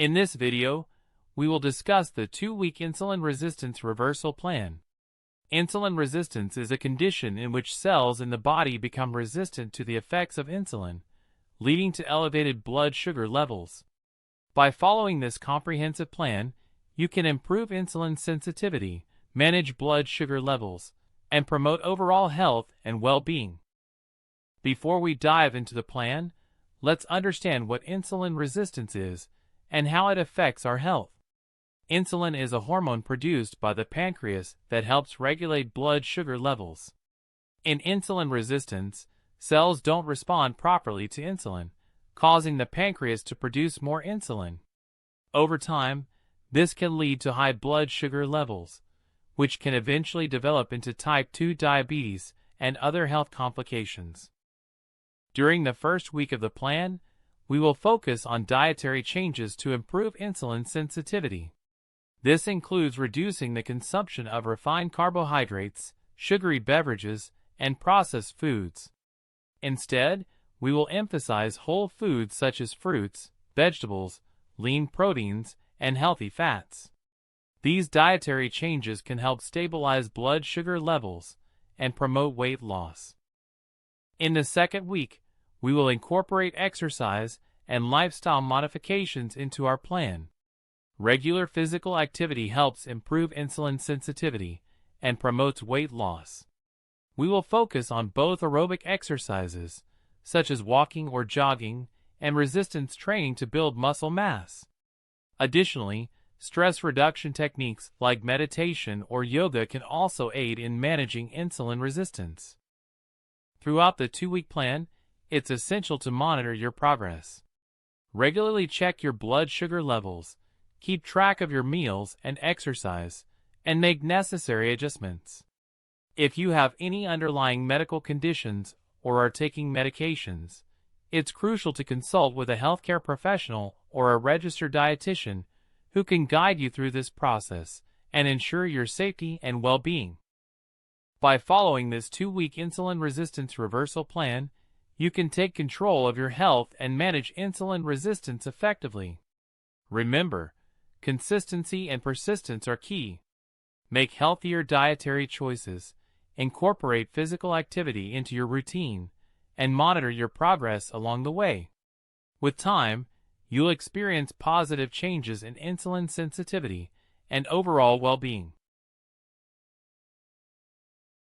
In this video, we will discuss the 2-week insulin resistance reversal plan. Insulin resistance is a condition in which cells in the body become resistant to the effects of insulin, leading to elevated blood sugar levels. By following this comprehensive plan, you can improve insulin sensitivity, manage blood sugar levels, and promote overall health and well-being. Before we dive into the plan, let's understand what insulin resistance is and how it affects our health. Insulin is a hormone produced by the pancreas that helps regulate blood sugar levels. In insulin resistance, cells don't respond properly to insulin, causing the pancreas to produce more insulin. Over time, this can lead to high blood sugar levels, which can eventually develop into type 2 diabetes and other health complications. During the first week of the plan, we will focus on dietary changes to improve insulin sensitivity. This includes reducing the consumption of refined carbohydrates, sugary beverages, and processed foods. Instead, we will emphasize whole foods such as fruits, vegetables, lean proteins, and healthy fats. These dietary changes can help stabilize blood sugar levels and promote weight loss. In the second week, we will incorporate exercise and lifestyle modifications into our plan. Regular physical activity helps improve insulin sensitivity and promotes weight loss. We will focus on both aerobic exercises, such as walking or jogging, and resistance training to build muscle mass. Additionally, stress reduction techniques like meditation or yoga can also aid in managing insulin resistance. Throughout the 2-week plan, it's essential to monitor your progress. Regularly check your blood sugar levels, keep track of your meals and exercise, and make necessary adjustments. If you have any underlying medical conditions or are taking medications, it's crucial to consult with a healthcare professional or a registered dietitian who can guide you through this process and ensure your safety and well-being. By following this 2-week insulin resistance reversal plan, you can take control of your health and manage insulin resistance effectively. Remember, consistency and persistence are key. Make healthier dietary choices, incorporate physical activity into your routine, and monitor your progress along the way. With time, you'll experience positive changes in insulin sensitivity and overall well-being.